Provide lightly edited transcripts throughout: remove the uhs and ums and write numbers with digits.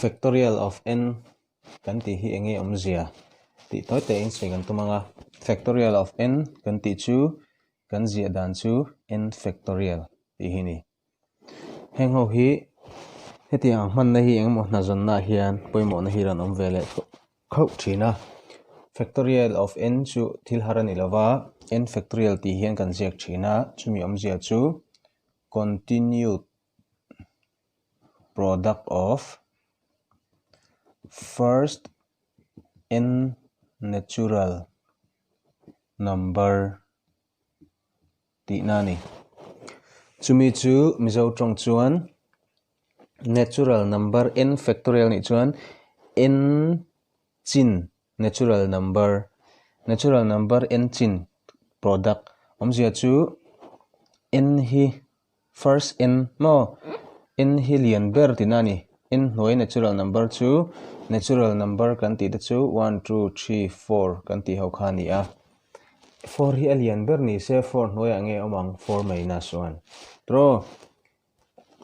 factorial of n kan ti hi enge omzia ti toy te in sei kan tumanga factorial of n kan ti chu kan zia dan chu n factorial ti hi ni heng ho hi heti ang man na hi eng mo na zon na hian poimo na hi ran om vele khau thina factorial of n chu thil haran ilawa n factorial ti hian kan ziak thina chumi omzia chu continued product of first n natural number ti na ni chumi chu mizo trong chuan natural number n factorial ni chuan n chin natural number n chin product omzia chu n hi first n mo n hi lian ber ti na ni n hnuai natural number chu natural number kan ti te chu 1 2 3 4 kan ti ho kha ni a 4 hi alian ber ni se 4 hnuai ange omang 4 minus 1 tro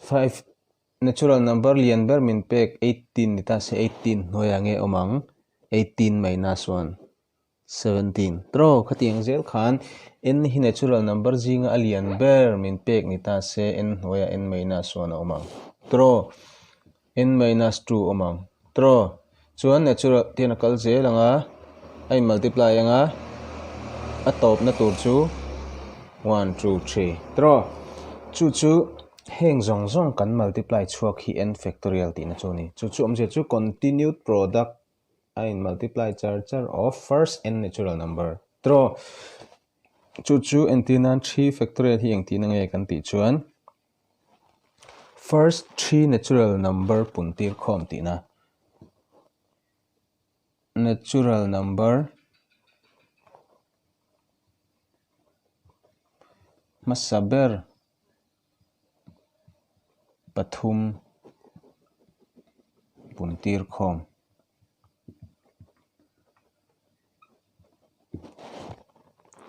5 natural number lian ber min pek 18 ni ta se 18 hnuai ange omang 18 minus 1 17 tro khatiang zel khan n hi natural number jinga alian ber min pek ni ta se n hnuai n minus 1 omang tro n minus 2 omang tro chuan natural tian kal je langa ai multiply anga a top na tur chu 1 2 3 tro chu heng zong kan multiply chuak hi n factorial ti na chu ni chu omje chu continued product in multiply char of first n natural number tro chu entinan 3 factorial hi eng ti na nge kan ti chuan first 3 natural number puntir khom ti na natural number masaber pathum puntir khom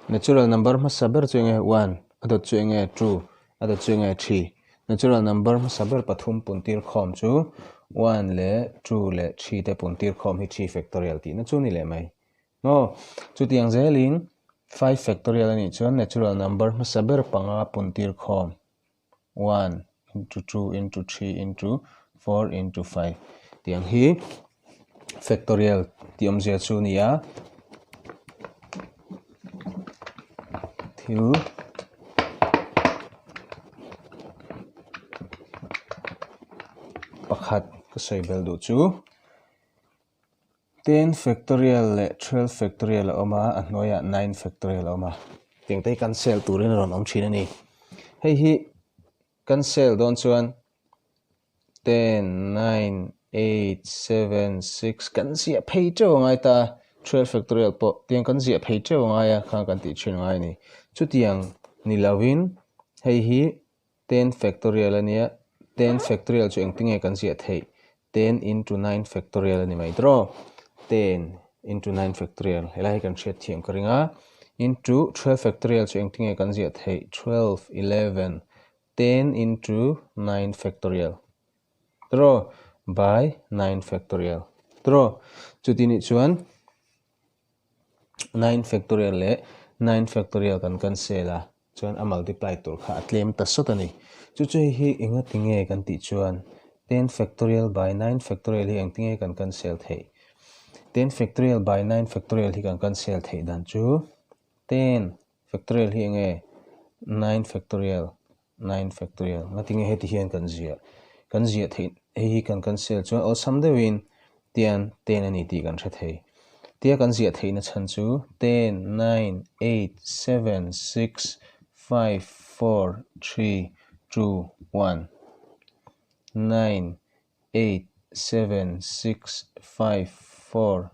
natural number masaber chuenge 1 adot chuenge 2 adot chuenge 3 natural number masaber pathum puntir khom chu 1 le 2 le 3 te puntir khom hi 3 factorial ti na chu ni le mai no chu tiang zelin 5 factorial ani chuan natural number masaber panga puntir khom 1 into 2 into 3 into 4 into 5 tiang hi factorial ti omzia chu ni a thil pakhat ka soibel du chu 10 factorial le 12 factorial oma a hnuaiah 9 factorial oma tengtei cancel turin ron om thina ni hei hi cancel don chuan 10 9 8 7 6 kan zia phei teu ngai ta 12 factorial po tiang kan zia phei teu ngai a kha kan ti thin ngai ni chu tiang ni lawin hei hi 10 factorial ania 10 factorial chu engtinge kan zia thei 10 into 9 factorial ani mai draw 10 into 9 factorial helai kan thiat thiam karinga into 12 factorial chu engtinge kan zia thei 12 11 10 into 9 factorial draw by 9 factorial draw chu tini chuan 9 factorial le 9 factorial kan cancela chuan a multiply tur kha atlem ta sotani chu hi inga tinge kan ti chuan 10 factorial by 9 factorial hi engtinge kan cancel thei 10 factorial by 9 factorial hi kan cancel thei dan chu 10 factorial hi nge 9 factorial ngatinge heti hian kan zia thei hi kan cancel chu all sum the win tian 10 ani ti kan thei tia kan zia thei na chan chu 10 9 8 7 6 5 4 3 2 1 9 8 7 6 5 4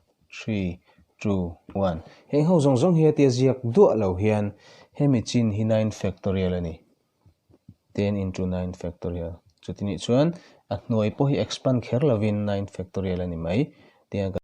3 2 1 heng ho zong hi tia ziak duah lo hian hemi chin hi 9 factorial ani 10 into 9 factorial chu tini chuan a hnuai po hi expand kher lovin 9 factorial ani mai tia